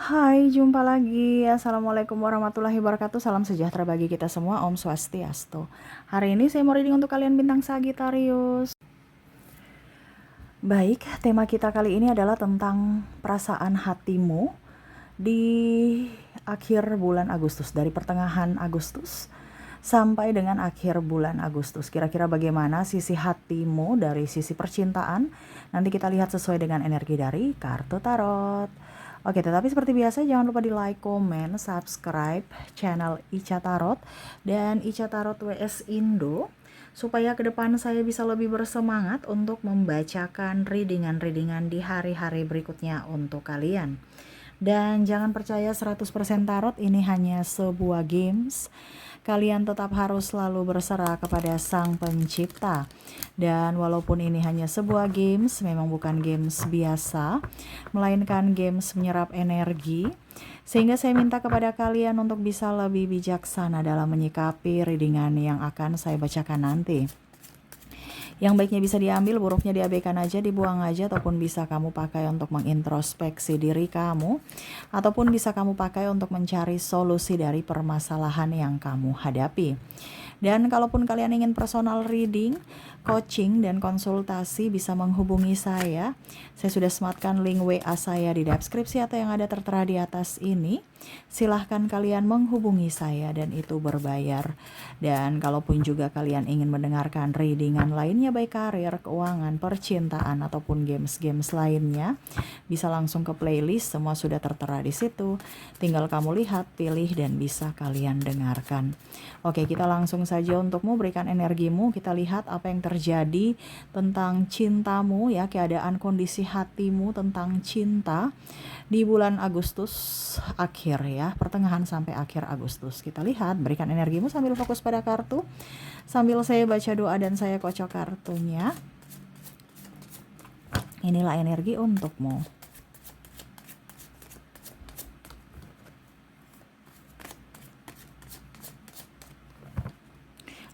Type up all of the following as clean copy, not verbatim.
Hai, jumpa lagi. Assalamualaikum warahmatullahi wabarakatuh. Salam sejahtera bagi kita semua. Om Swastiastu. Hari ini saya mau reading untuk kalian bintang Sagittarius. Baik, tema kita kali ini adalah tentang perasaan hatimu di akhir bulan Agustus. Dari pertengahan Agustus sampai dengan akhir bulan Agustus. Kira-kira bagaimana sisi hatimu dari sisi percintaan? Nanti kita lihat sesuai dengan energi dari kartu tarot. Oke, tetapi seperti biasa jangan lupa di like, komen, subscribe channel Ica Tarot dan Ica Tarot WS Indo supaya ke depan saya bisa lebih bersemangat untuk membacakan readingan-readingan di hari-hari berikutnya untuk kalian. Dan jangan percaya 100% tarot ini hanya sebuah games. Kalian tetap harus selalu berserah kepada Sang Pencipta. Dan walaupun ini hanya sebuah games, memang bukan games biasa, melainkan games menyerap energi. Sehingga saya minta kepada kalian untuk bisa lebih bijaksana dalam menyikapi readingan yang akan saya bacakan nanti. Yang baiknya bisa diambil, buruknya diabaikan aja, dibuang aja, ataupun bisa kamu pakai untuk mengintrospeksi diri kamu, ataupun bisa kamu pakai untuk mencari solusi dari permasalahan yang kamu hadapi. Dan kalaupun kalian ingin personal reading, coaching, dan konsultasi bisa menghubungi saya. Saya sudah sematkan link WA saya di deskripsi atau yang ada tertera di atas ini. Silahkan kalian menghubungi saya dan itu berbayar. Dan kalaupun juga kalian ingin mendengarkan readingan lainnya baik karir, keuangan, percintaan, ataupun games-games lainnya, bisa langsung ke playlist, semua sudah tertera di situ. Tinggal kamu lihat, pilih, dan bisa kalian dengarkan. Oke, kita langsung saja untuk memberikan energimu. Kita lihat apa yang terjadi tentang cintamu ya, keadaan kondisi hatimu tentang cinta di bulan Agustus akhir ya, pertengahan sampai akhir Agustus. Kita lihat, berikan energimu sambil fokus pada kartu, sambil saya baca doa dan saya kocok kartunya. Inilah energi untukmu.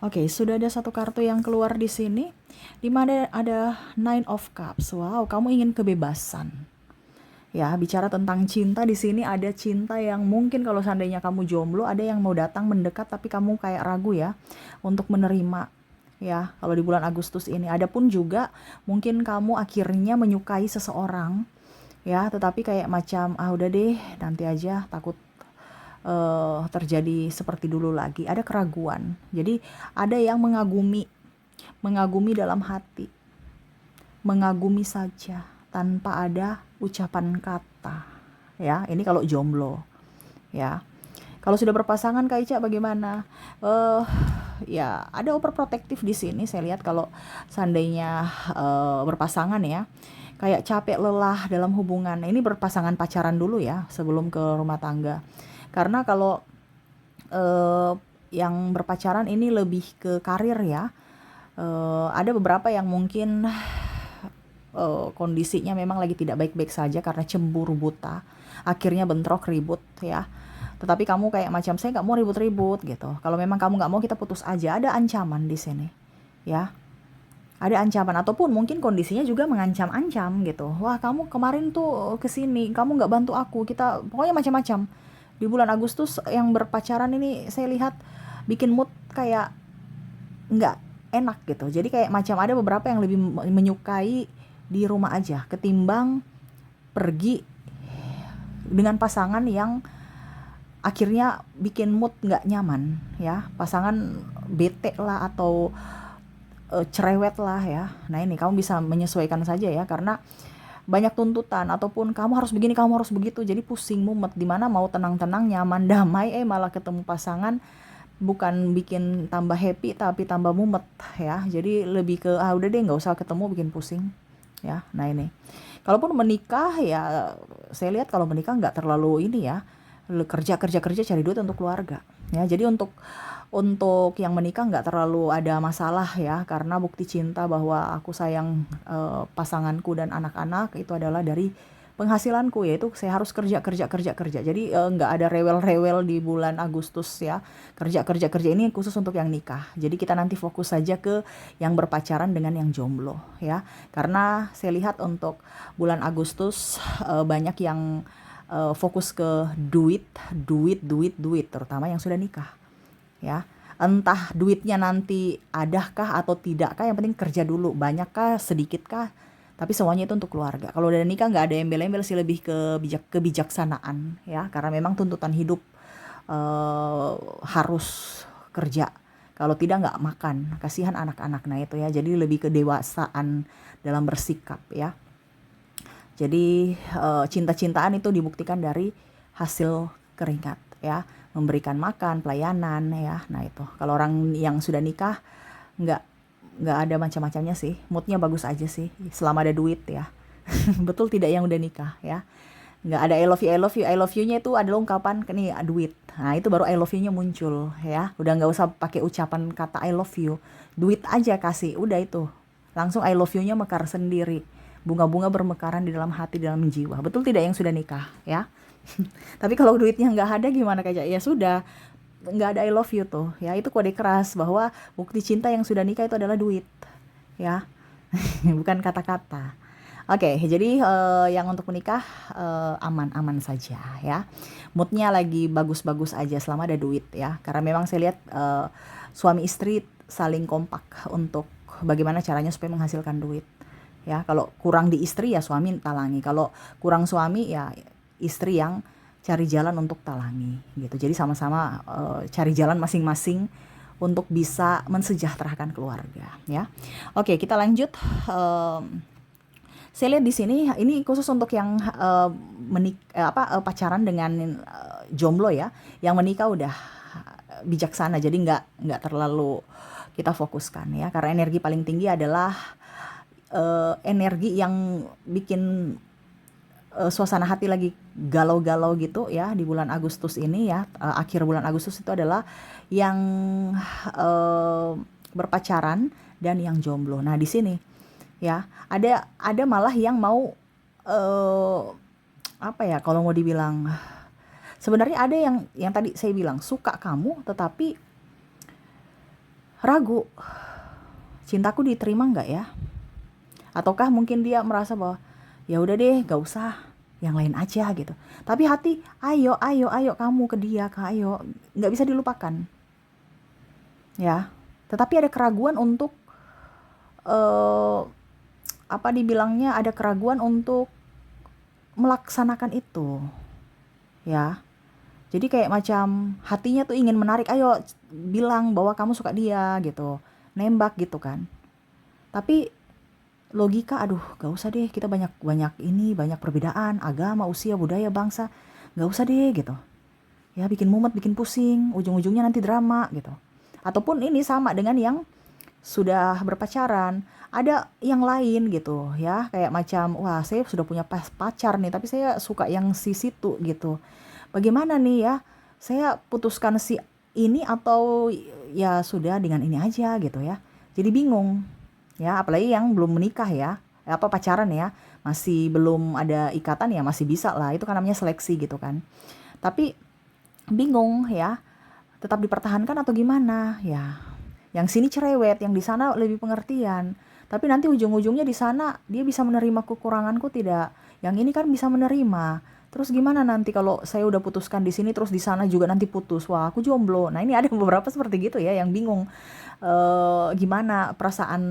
Oke, sudah ada satu kartu yang keluar di sini, di mana ada Nine of Cups. Wow, kamu ingin kebebasan. Ya, bicara tentang cinta di sini ada cinta yang mungkin kalau seandainya kamu jomblo, ada yang mau datang mendekat tapi kamu kayak ragu ya untuk menerima. Ya, kalau di bulan Agustus ini ada pun juga mungkin kamu akhirnya menyukai seseorang ya, tetapi kayak macam udah deh, nanti aja, takut terjadi seperti dulu lagi. Ada keraguan. Jadi ada yang mengagumi dalam hati, mengagumi saja tanpa ada ucapan kata ya. Ini kalau jomblo ya. Kalau sudah berpasangan Kak Ica bagaimana? Ya ada overprotective di sini saya lihat kalau seandainya berpasangan ya. Kayak capek lelah dalam hubungan. Ini berpasangan pacaran dulu ya sebelum ke rumah tangga. Karena kalau yang berpacaran ini lebih ke karir ya. Ada beberapa yang mungkin kondisinya memang lagi tidak baik-baik saja karena cemburu buta, akhirnya bentrok ribut ya. Tetapi kamu kayak macam saya nggak mau ribut-ribut gitu. Kalau memang kamu nggak mau kita putus aja. Ada ancaman di sini ya. Ada ancaman ataupun mungkin kondisinya juga mengancam-ancam gitu. Wah kamu kemarin tuh kesini, kamu nggak bantu aku. Kita pokoknya macam-macam. Di bulan Agustus yang berpacaran ini saya lihat bikin mood kayak nggak enak gitu. Jadi kayak macam ada beberapa yang lebih menyukai di rumah aja ketimbang pergi dengan pasangan yang akhirnya bikin mood nggak nyaman ya, pasangan bete lah atau cerewet lah ya. Nah ini kamu bisa menyesuaikan saja ya, karena banyak tuntutan ataupun kamu harus begini, kamu harus begitu, jadi pusing mumet. Dimana mau tenang-tenang nyaman damai malah ketemu pasangan bukan bikin tambah happy tapi tambah mumet ya. Jadi lebih ke udah deh nggak usah ketemu, bikin pusing ya. Nah ini kalaupun menikah ya, saya lihat kalau menikah nggak terlalu ini ya, kerja cari duit untuk keluarga ya. Jadi untuk yang menikah nggak terlalu ada masalah ya, karena bukti cinta bahwa aku sayang pasanganku dan anak-anak itu adalah dari penghasilanku, yaitu saya harus kerja. Jadi nggak ada rewel-rewel di bulan Agustus ya. Kerja ini khusus untuk yang nikah. Jadi kita nanti fokus saja ke yang berpacaran dengan yang jomblo ya. Karena saya lihat untuk bulan Agustus banyak yang fokus ke duit, terutama yang sudah nikah, ya. Entah duitnya nanti adakah atau tidakkah, yang penting kerja dulu, banyakkah, sedikitkah, tapi semuanya itu untuk keluarga. Kalau udah nikah nggak ada embel-embel sih, lebih ke kebijaksanaan, ya, karena memang tuntutan hidup harus kerja. Kalau tidak nggak makan, kasihan anak-anak. Nah itu ya, jadi lebih kedewasaan dalam bersikap, ya. Jadi cinta-cintaan itu dibuktikan dari hasil keringat, ya, memberikan makan, pelayanan, ya. Nah itu, kalau orang yang sudah nikah nggak nggak ada macam-macamnya sih, moodnya bagus aja sih, selama ada duit, ya. Betul tidak yang udah nikah, ya. Nggak ada I love you, I love you, I love you-nya itu adalah ungkapan nih duit. Nah itu baru I love you-nya muncul, ya. Udah nggak usah pakai ucapan kata I love you, duit aja kasih, udah itu langsung I love you-nya mekar sendiri. Bunga-bunga bermekaran di dalam hati, di dalam jiwa. Betul tidak yang sudah nikah, ya. Tapi kalau duitnya nggak ada gimana Kak? Ya sudah, nggak ada I love you tuh, ya. Itu kode keras bahwa bukti cinta yang sudah nikah itu adalah duit, ya. Bukan kata-kata. Oke, jadi yang untuk menikah aman-aman saja, ya. Moodnya lagi bagus-bagus aja selama ada duit, ya. Karena memang saya lihat suami istri saling kompak untuk bagaimana caranya supaya menghasilkan duit, ya. Kalau kurang di istri ya suami talangi, kalau kurang suami ya istri yang cari jalan untuk talangi, gitu. Jadi sama-sama cari jalan masing-masing untuk bisa mensejahterakan keluarga, ya. Oke, kita lanjut. Saya lihat di sini ini khusus untuk yang pacaran dengan jomblo, ya. Yang menikah udah bijaksana, jadi nggak terlalu kita fokuskan, ya. Karena energi paling tinggi adalah energi yang bikin suasana hati lagi galau-galau gitu, ya, di bulan Agustus ini, ya. Akhir bulan Agustus itu adalah yang berpacaran dan yang jomblo. Nah di sini, ya, ada malah yang mau kalau mau dibilang, sebenarnya ada yang tadi saya bilang suka kamu tetapi ragu, cintaku diterima nggak ya? Ataukah mungkin dia merasa bahwa ya udah deh, gak usah, yang lain aja gitu. Tapi hati, ayo kamu ke dia, ayo, nggak bisa dilupakan, ya. Tetapi ada keraguan untuk dibilangnya, ada keraguan untuk melaksanakan itu, ya. Jadi kayak macam hatinya tuh ingin menarik, ayo bilang bahwa kamu suka dia gitu, nembak gitu kan. Tapi logika, aduh gak usah deh, kita banyak perbedaan agama, usia, budaya, bangsa, gak usah deh gitu, ya. Bikin mumet, bikin pusing, ujung-ujungnya nanti drama gitu. Ataupun ini sama dengan yang sudah berpacaran, ada yang lain gitu, ya. Kayak macam, wah saya sudah punya pacar nih, tapi saya suka yang si situ gitu, bagaimana nih ya, saya putuskan si ini atau ya sudah dengan ini aja gitu, ya. Jadi bingung, ya. Apalagi yang belum menikah, ya, pacaran, ya, masih belum ada ikatan, ya masih bisa lah, itu kan namanya seleksi gitu kan. Tapi bingung, ya, tetap dipertahankan atau gimana, ya. Yang sini cerewet, yang di sana lebih pengertian, tapi nanti ujung-ujungnya di sana dia bisa menerima kekuranganku tidak, yang ini kan bisa menerima. Terus gimana nanti kalau saya udah putuskan di sini terus di sana juga nanti putus, wah aku jomblo. Nah ini ada beberapa seperti gitu, ya, yang bingung gimana perasaan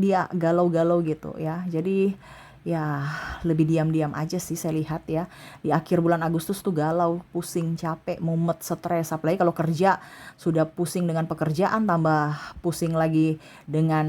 dia, galau-galau gitu, ya. Jadi ya lebih diam-diam aja sih saya lihat, ya. Di akhir bulan Agustus tuh galau, pusing, capek, mumet, stres. Apalagi kalau kerja, sudah pusing dengan pekerjaan, tambah pusing lagi dengan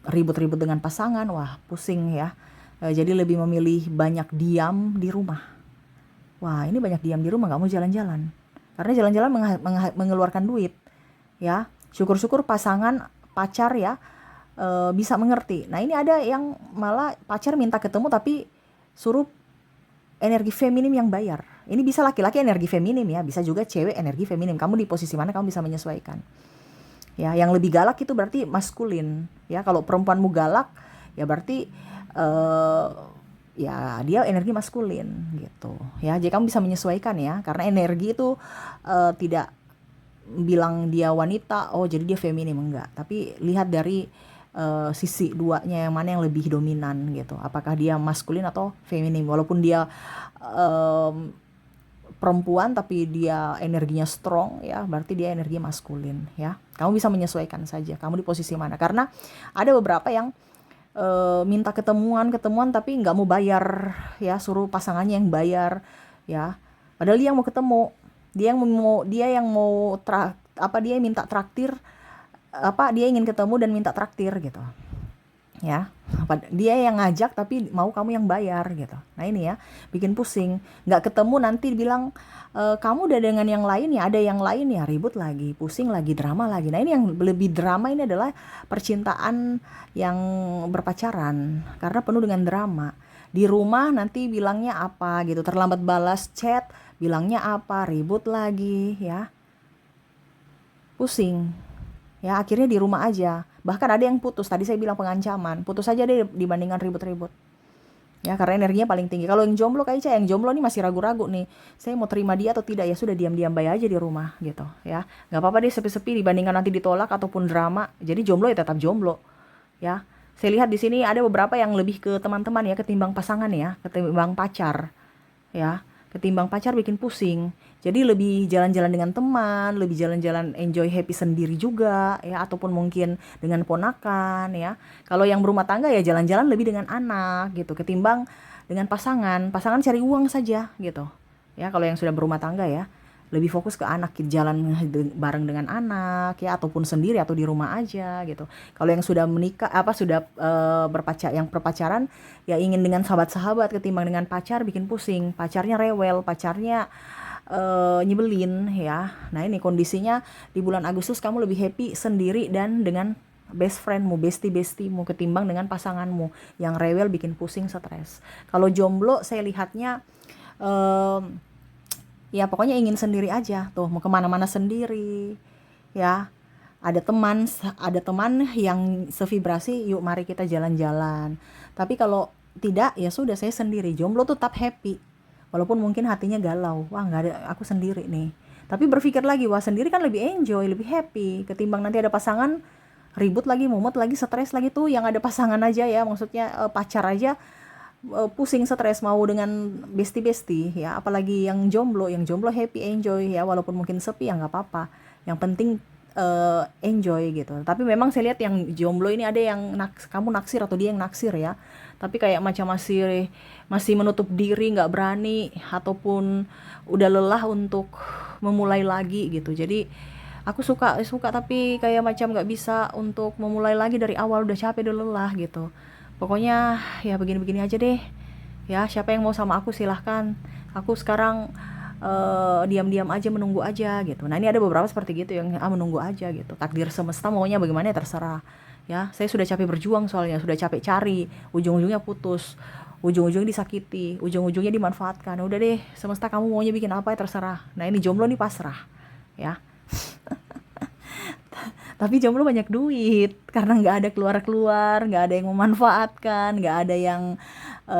ribut-ribut dengan pasangan, wah pusing, ya. Jadi lebih memilih banyak diam di rumah. Wah ini banyak diam di rumah, gak mau jalan-jalan, karena jalan-jalan mengeluarkan duit, ya. Syukur-syukur pasangan, pacar, ya, bisa mengerti. Nah ini ada yang malah pacar minta ketemu tapi suruh energi feminim yang bayar. Ini bisa laki-laki energi feminim, ya, bisa juga cewek energi feminim. Kamu di posisi mana, kamu bisa menyesuaikan, ya. Yang lebih galak itu berarti maskulin, ya. Kalau perempuanmu galak, ya berarti ya dia energi maskulin gitu, ya. Jadi kamu bisa menyesuaikan, ya, karena energi itu tidak bilang dia wanita, oh jadi dia feminim, enggak. Tapi lihat dari sisi duanya yang mana yang lebih dominan gitu, apakah dia maskulin atau feminim. Walaupun dia em, perempuan tapi dia energinya strong ya, berarti dia energi maskulin ya. Kamu bisa menyesuaikan saja kamu di posisi mana, karena ada beberapa yang minta ketemuan tapi nggak mau bayar ya, suruh pasangannya yang bayar ya, padahal dia yang mau ketemu, dia yang minta traktir, dia ingin ketemu dan minta traktir gitu ya. Dia yang ngajak tapi mau kamu yang bayar gitu. Nah ini ya bikin pusing, nggak ketemu nanti bilang kamu udah dengan yang lain ya, ada yang lain ya, ribut lagi, pusing lagi, drama lagi. Nah ini yang lebih drama ini adalah percintaan yang berpacaran, karena penuh dengan drama. Di rumah nanti bilangnya apa gitu, terlambat balas chat bilangnya apa, ribut lagi ya, pusing ya. Akhirnya di rumah aja, bahkan ada yang putus. Tadi saya bilang pengancaman, putus aja deh dibandingkan ribut-ribut ya, karena energinya paling tinggi. Kalau yang jomblo kayak Ica, yang jomblo nih masih ragu-ragu nih, saya mau terima dia atau tidak, ya sudah diam-diam baik aja di rumah gitu ya, nggak apa-apa deh sepi-sepi dibandingkan nanti ditolak ataupun drama. Jadi jomblo ya tetap jomblo ya. Saya lihat di sini ada beberapa yang lebih ke teman-teman ya, ketimbang pasangan ya, ketimbang pacar ya. Ketimbang pacar bikin pusing, jadi lebih jalan-jalan dengan teman, lebih jalan-jalan enjoy happy sendiri juga ya, ataupun mungkin dengan ponakan ya. Kalau yang berumah tangga ya jalan-jalan lebih dengan anak gitu, ketimbang dengan pasangan cari uang saja gitu ya. Kalau yang sudah berumah tangga ya lebih fokus ke anak, jalan bareng dengan anak ya, ataupun sendiri atau di rumah aja gitu. Kalau yang sudah menikah sudah berpacaran ya, ingin dengan sahabat-sahabat ketimbang dengan pacar, bikin pusing, pacarnya rewel, pacarnya nyebelin ya. Nah ini kondisinya di bulan Agustus kamu lebih happy sendiri dan dengan best friendmu, bestiemu, ketimbang dengan pasanganmu yang rewel, bikin pusing, stres. Kalau jomblo saya lihatnya ya pokoknya ingin sendiri aja tuh, mau kemana-mana sendiri ya. Ada teman yang sevibrasi, yuk mari kita jalan-jalan. Tapi kalau tidak ya sudah, saya sendiri. Jomblo tuh tetap happy walaupun mungkin hatinya galau, wah nggak ada, aku sendiri nih. Tapi berpikir lagi, wah sendiri kan lebih enjoy, lebih happy ketimbang nanti ada pasangan, ribut lagi, mumet lagi, stres lagi. Tuh yang ada pasangan aja ya, maksudnya pacar aja pusing, stres, mau dengan besti ya, apalagi yang jomblo happy, enjoy ya, walaupun mungkin sepi ya nggak apa-apa, yang penting enjoy gitu. Tapi memang saya lihat yang jomblo ini ada yang kamu naksir atau dia yang naksir ya, tapi kayak macam masih menutup diri, nggak berani, ataupun udah lelah untuk memulai lagi gitu. Jadi aku suka tapi kayak macam nggak bisa untuk memulai lagi dari awal, udah capek, udah lelah gitu. Pokoknya ya begini-begini aja deh ya, siapa yang mau sama aku silahkan, aku sekarang diam-diam aja, menunggu aja gitu. Nah ini ada beberapa seperti gitu yang menunggu aja gitu, takdir semesta maunya bagaimana ya terserah ya. Saya sudah capek berjuang, soalnya sudah capek cari, ujung-ujungnya putus, ujung-ujungnya disakiti, ujung-ujungnya dimanfaatkan. Udah deh, semesta kamu maunya bikin apa ya terserah. Nah ini jomblo nih pasrah ya. Tapi jomblo banyak duit karena nggak ada keluar-keluar, nggak ada yang memanfaatkan, nggak ada yang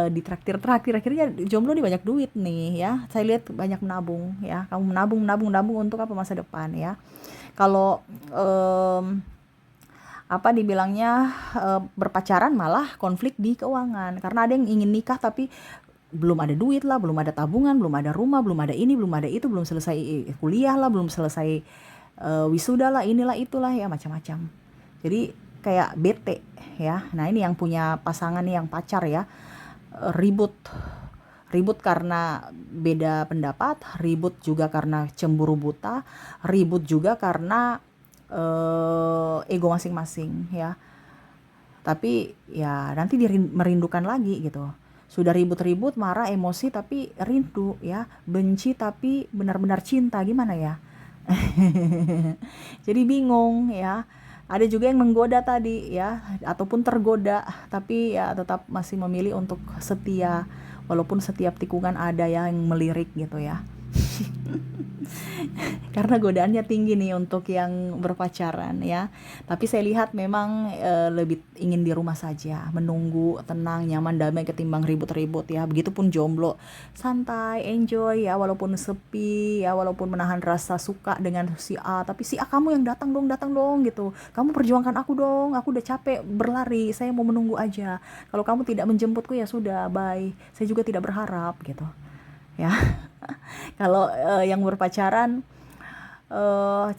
ditraktir. Akhirnya jomblo nih banyak duit nih ya. Saya lihat banyak menabung ya. Kamu menabung untuk apa, masa depan ya. Kalau dibilangnya berpacaran malah konflik di keuangan, karena ada yang ingin nikah tapi belum ada duit lah, belum ada tabungan, belum ada rumah, belum ada ini, belum ada itu, belum selesai kuliah lah, belum selesai wisuda lah, inilah itulah ya, macam-macam. Jadi kayak bete ya. Nah ini yang punya pasangan nih, yang pacar ya, ribut karena beda pendapat, ribut juga karena cemburu buta, ribut juga karena ego masing-masing ya. Tapi ya nanti merindukan lagi gitu. Sudah ribut-ribut, marah, emosi, tapi rindu ya, benci tapi benar-benar cinta, gimana ya. Jadi bingung ya. Ada juga yang menggoda tadi ya, ataupun tergoda, tapi ya tetap masih memilih untuk setia, walaupun setiap tikungan ada yang melirik gitu ya. Karena godaannya tinggi nih untuk yang berpacaran ya. Tapi saya lihat memang lebih ingin di rumah saja, menunggu tenang, nyaman, damai ketimbang ribut-ribut ya. Begitupun jomblo, santai, enjoy ya, walaupun sepi ya, walaupun menahan rasa suka dengan si A, tapi si A kamu yang datang dong gitu. Kamu perjuangkan aku dong, aku udah capek berlari, saya mau menunggu aja. Kalau kamu tidak menjemputku ya sudah, bye. Saya juga tidak berharap gitu. Ya, kalau yang berpacaran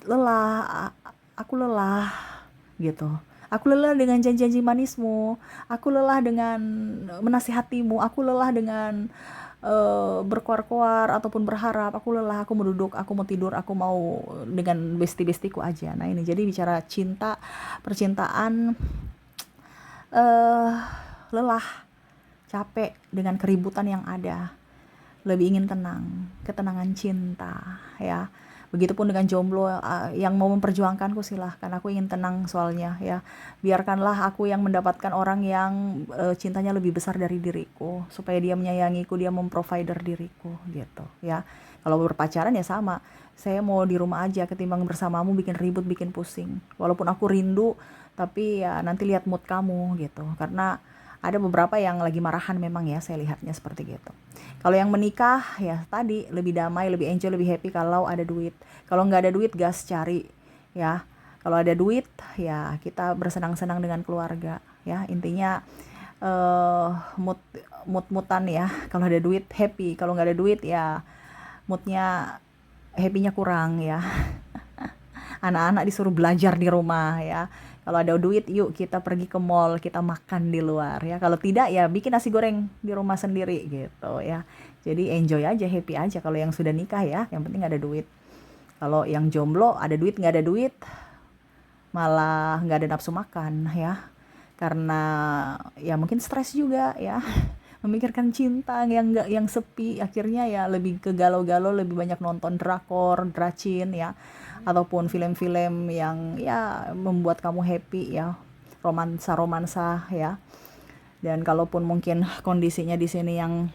lelah, aku lelah gitu. Aku lelah dengan janji-janji manismu, aku lelah dengan menasihatimu, aku lelah dengan berkoar-koar ataupun berharap, aku lelah, aku mau duduk, aku mau tidur, aku mau dengan besti-bestiku aja. Nah ini jadi bicara cinta, percintaan, eh lelah, capek dengan keributan yang ada, lebih ingin tenang, ketenangan cinta ya. Begitupun dengan jomblo yang mau memperjuangkanku, silahkan, aku ingin tenang soalnya ya. Biarkanlah aku yang mendapatkan orang yang cintanya lebih besar dari diriku, supaya dia menyayangiku, dia memprovider diriku gitu ya. Kalau berpacaran ya sama, saya mau di rumah aja ketimbang bersamamu bikin ribut, bikin pusing. Walaupun aku rindu, tapi ya nanti lihat mood kamu gitu. Karena ada beberapa yang lagi marahan memang ya, saya lihatnya seperti gitu. Kalau yang menikah ya tadi lebih damai, lebih enjoy, lebih happy kalau ada duit. Kalau nggak ada duit, gas cari ya. Kalau ada duit ya kita bersenang-senang dengan keluarga ya. Intinya mood mood-moodan ya. Kalau ada duit happy, kalau nggak ada duit ya moodnya, happy-nya kurang ya. Anak-anak disuruh belajar di rumah ya. Kalau ada duit, yuk kita pergi ke mall, kita makan di luar ya. Kalau tidak ya bikin nasi goreng di rumah sendiri gitu ya. Jadi enjoy aja, happy aja kalau yang sudah nikah ya. Yang penting ada duit. Kalau yang jomblo ada duit nggak ada duit, malah nggak ada nafsu makan ya. Karena ya mungkin stres juga ya. Memikirkan cinta yang nggak, yang sepi, akhirnya ya lebih ke galau-galau, lebih banyak nonton drakor, dracin ya, ataupun film-film yang ya membuat kamu happy ya, romansa-romansa ya. Dan kalaupun mungkin kondisinya di sini yang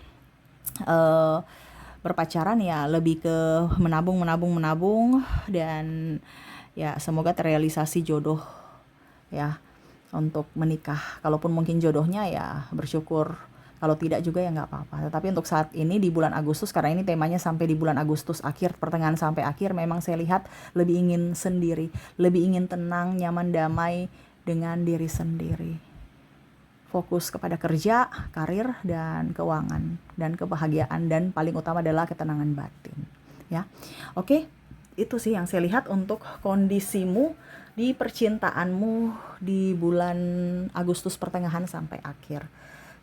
eh, berpacaran ya lebih ke menabung, menabung, menabung, dan ya semoga terrealisasi jodoh ya untuk menikah. Kalaupun mungkin jodohnya ya bersyukur, kalau tidak juga ya nggak apa-apa. Tetapi untuk saat ini di bulan Agustus, karena ini temanya sampai di bulan Agustus akhir, pertengahan sampai akhir, memang saya lihat lebih ingin sendiri, lebih ingin tenang, nyaman, damai dengan diri sendiri. Fokus kepada kerja, karir, dan keuangan, dan kebahagiaan, dan paling utama adalah ketenangan batin. Ya, oke, itu sih yang saya lihat untuk kondisimu di percintaanmu di bulan Agustus pertengahan sampai akhir.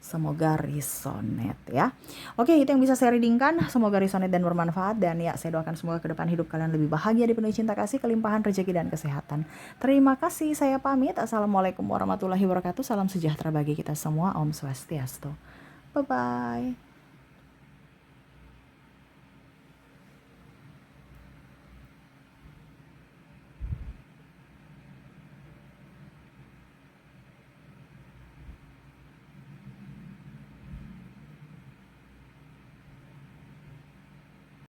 Semoga resonate ya. Oke, itu yang bisa saya readingkan. Semoga resonate dan bermanfaat. Dan ya, saya doakan semoga ke depan hidup kalian lebih bahagia, dipenuhi cinta kasih, kelimpahan rezeki dan kesehatan. Terima kasih, saya pamit. Assalamualaikum warahmatullahi wabarakatuh. Salam sejahtera bagi kita semua. Om Swastiastu. Bye-bye.